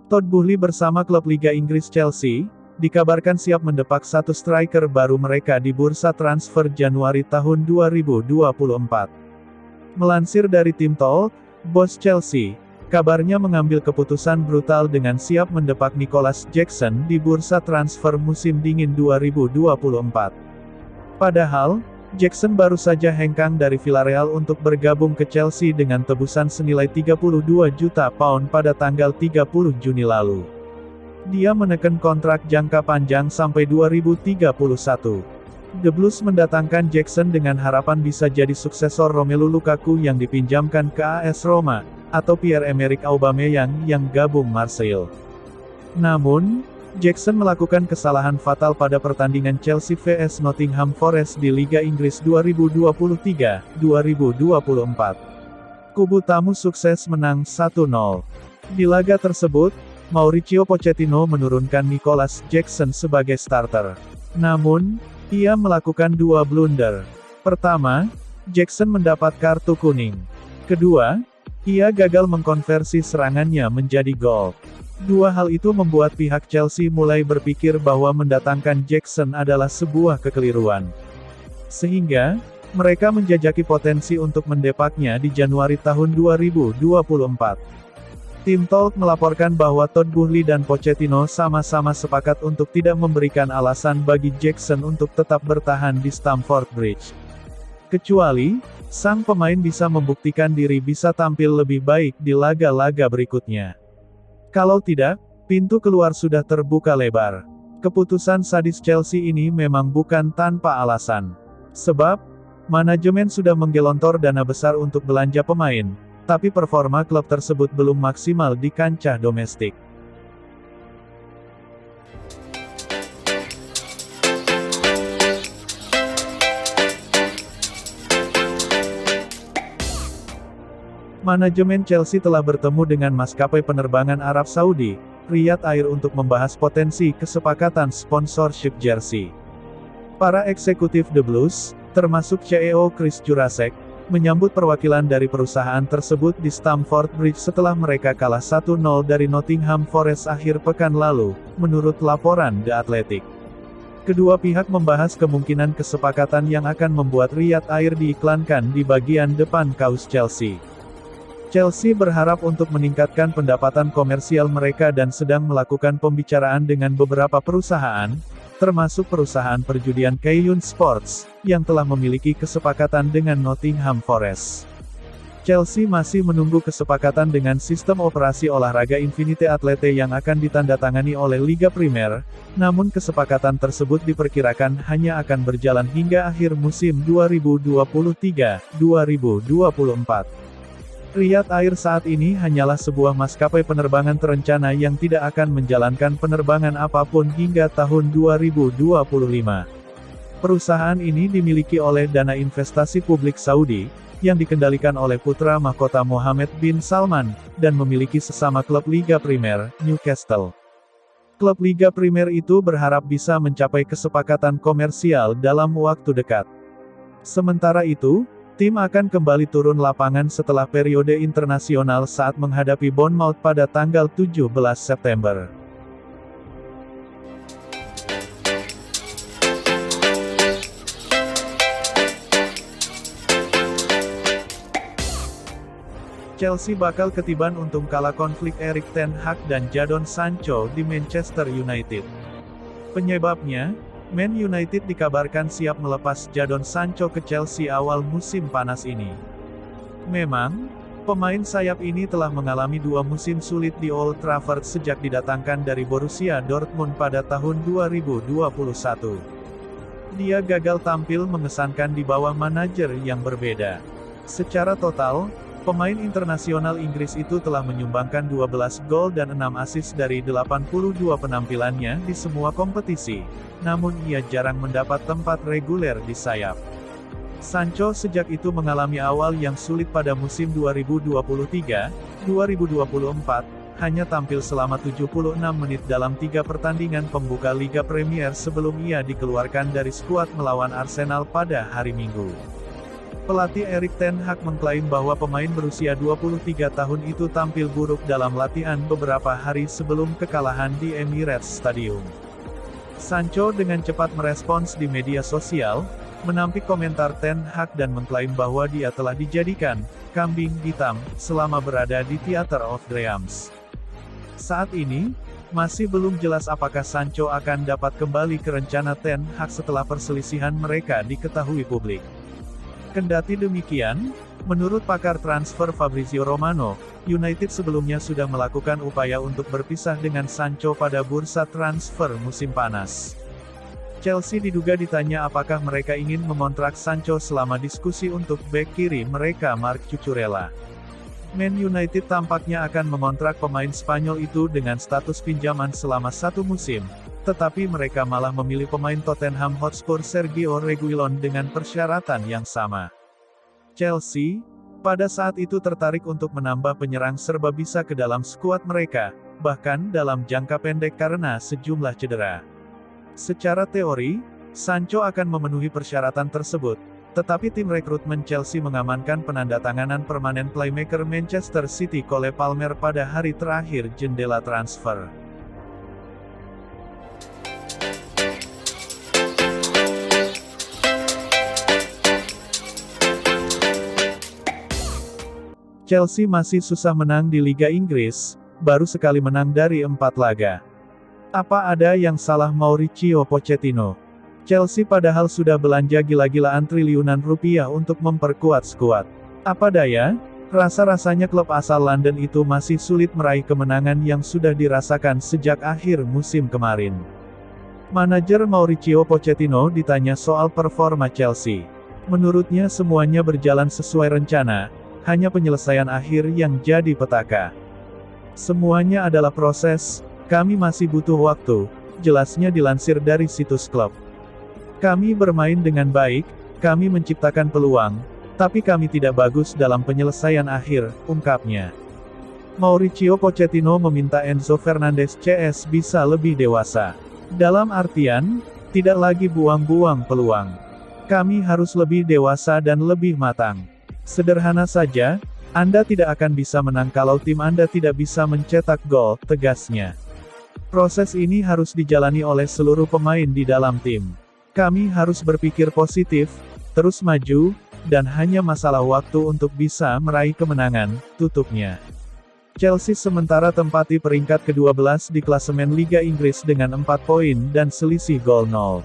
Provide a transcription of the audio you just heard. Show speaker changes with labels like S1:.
S1: Todd Boehly bersama klub Liga Inggris Chelsea, dikabarkan siap mendepak satu striker baru mereka di bursa transfer Januari tahun 2024. Melansir dari tim Talk, bos Chelsea, kabarnya mengambil keputusan brutal dengan siap mendepak Nicholas Jackson di bursa transfer musim dingin 2024. Padahal, Jackson baru saja hengkang dari Villarreal untuk bergabung ke Chelsea dengan tebusan senilai 32 juta pound pada tanggal 30 Juni lalu. Dia menekan kontrak jangka panjang sampai 2031. The Blues mendatangkan Jackson dengan harapan bisa jadi suksesor Romelu Lukaku yang dipinjamkan ke AS Roma, atau Pierre-Emerick Aubameyang yang gabung Marseille. Namun, Jackson melakukan kesalahan fatal pada pertandingan Chelsea vs Nottingham Forest di Liga Inggris 2023-2024. Kubu tamu sukses menang 1-0. Di laga tersebut, Mauricio Pochettino menurunkan Nicholas Jackson sebagai starter. Namun, ia melakukan dua blunder. Pertama, Jackson mendapat kartu kuning. Kedua, ia gagal mengkonversi serangannya menjadi gol. Dua hal itu membuat pihak Chelsea mulai berpikir bahwa mendatangkan Jackson adalah sebuah kekeliruan. Sehingga, mereka menjajaki potensi untuk mendepaknya di Januari tahun 2024. Tim Talk melaporkan bahwa Todd Boehly dan Pochettino sama-sama sepakat untuk tidak memberikan alasan bagi Jackson untuk tetap bertahan di Stamford Bridge. Kecuali, sang pemain bisa membuktikan diri bisa tampil lebih baik di laga-laga berikutnya. Kalau tidak, pintu keluar sudah terbuka lebar. Keputusan sadis Chelsea ini memang bukan tanpa alasan. Sebab, manajemen sudah menggelontor dana besar untuk belanja pemain, tapi performa klub tersebut belum maksimal di kancah domestik. Manajemen Chelsea telah bertemu dengan maskapai penerbangan Arab Saudi, Riyadh Air untuk membahas potensi kesepakatan sponsorship jersey. Para eksekutif The Blues, termasuk CEO Chris Jurasek, menyambut perwakilan dari perusahaan tersebut di Stamford Bridge setelah mereka kalah 1-0 dari Nottingham Forest akhir pekan lalu, menurut laporan The Athletic. Kedua pihak membahas kemungkinan kesepakatan yang akan membuat Riyadh Air diiklankan di bagian depan kaos Chelsea. Chelsea berharap untuk meningkatkan pendapatan komersial mereka dan sedang melakukan pembicaraan dengan beberapa perusahaan, termasuk perusahaan perjudian Kayun Sports, yang telah memiliki kesepakatan dengan Nottingham Forest. Chelsea masih menunggu kesepakatan dengan sistem operasi olahraga Infinite Athlete yang akan ditandatangani oleh Liga Primer, namun kesepakatan tersebut diperkirakan hanya akan berjalan hingga akhir musim 2023-2024. Riyadh Air saat ini hanyalah sebuah maskapai penerbangan terencana yang tidak akan menjalankan penerbangan apapun hingga tahun 2025. Perusahaan ini dimiliki oleh dana investasi publik Saudi, yang dikendalikan oleh putra mahkota Mohammed bin Salman, dan memiliki sesama klub Liga Primer, Newcastle. Klub Liga Primer itu berharap bisa mencapai kesepakatan komersial dalam waktu dekat. Sementara itu, tim akan kembali turun lapangan setelah periode internasional saat menghadapi Bournemouth pada tanggal 17 September. Chelsea bakal ketiban untung kala konflik Erik ten Hag dan Jadon Sancho di Manchester United. Penyebabnya, Man United dikabarkan siap melepas Jadon Sancho ke Chelsea awal musim panas ini. Memang, pemain sayap ini telah mengalami dua musim sulit di Old Trafford sejak didatangkan dari Borussia Dortmund pada tahun 2021. Dia gagal tampil mengesankan di bawah manajer yang berbeda. Secara total, pemain internasional Inggris itu telah menyumbangkan 12 gol dan 6 assist dari 82 penampilannya di semua kompetisi, namun ia jarang mendapat tempat reguler di sayap. Sancho sejak itu mengalami awal yang sulit pada musim 2023-2024, hanya tampil selama 76 menit dalam 3 pertandingan pembuka Liga Premier sebelum ia dikeluarkan dari skuad melawan Arsenal pada hari Minggu. Pelatih Erik ten Hag mengklaim bahwa pemain berusia 23 tahun itu tampil buruk dalam latihan beberapa hari sebelum kekalahan di Emirates Stadium. Sancho dengan cepat merespons di media sosial, menampik komentar ten Hag dan mengklaim bahwa dia telah dijadikan kambing hitam selama berada di Theatre of Dreams. Saat ini, masih belum jelas apakah Sancho akan dapat kembali ke rencana ten Hag setelah perselisihan mereka diketahui publik. Kendati demikian, menurut pakar transfer Fabrizio Romano, United sebelumnya sudah melakukan upaya untuk berpisah dengan Sancho pada bursa transfer musim panas. Chelsea diduga ditanya apakah mereka ingin mengontrak Sancho selama diskusi untuk bek kiri mereka Marc Cucurella. Man United tampaknya akan mengontrak pemain Spanyol itu dengan status pinjaman selama 1 musim, tetapi mereka malah memilih pemain Tottenham Hotspur Sergio Reguilon dengan persyaratan yang sama. Chelsea, pada saat itu tertarik untuk menambah penyerang serba bisa ke dalam skuad mereka, bahkan dalam jangka pendek karena sejumlah cedera. Secara teori, Sancho akan memenuhi persyaratan tersebut, tetapi tim rekrutmen Chelsea mengamankan penandatanganan permanen playmaker Manchester City Cole Palmer pada hari terakhir jendela transfer. Chelsea masih susah menang di Liga Inggris, baru sekali menang dari 4 laga. Apa ada yang salah Mauricio Pochettino? Chelsea padahal sudah belanja gila-gilaan triliunan rupiah untuk memperkuat skuad. Apa daya, rasa-rasanya klub asal London itu masih sulit meraih kemenangan yang sudah dirasakan sejak akhir musim kemarin. Manajer Mauricio Pochettino ditanya soal performa Chelsea. Menurutnya semuanya berjalan sesuai rencana, hanya penyelesaian akhir yang jadi petaka. Semuanya adalah proses, kami masih butuh waktu, jelasnya dilansir dari situs klub. Kami bermain dengan baik, kami menciptakan peluang, tapi kami tidak bagus dalam penyelesaian akhir, ungkapnya. Mauricio Pochettino meminta Enzo Fernandez CS bisa lebih dewasa. Dalam artian, tidak lagi buang-buang peluang. Kami harus lebih dewasa dan lebih matang. Sederhana saja, Anda tidak akan bisa menang kalau tim Anda tidak bisa mencetak gol, tegasnya. Proses ini harus dijalani oleh seluruh pemain di dalam tim. Kami harus berpikir positif, terus maju, dan hanya masalah waktu untuk bisa meraih kemenangan, tutupnya. Chelsea sementara tempati peringkat ke-12 di klasemen Liga Inggris dengan 4 poin dan selisih gol 0.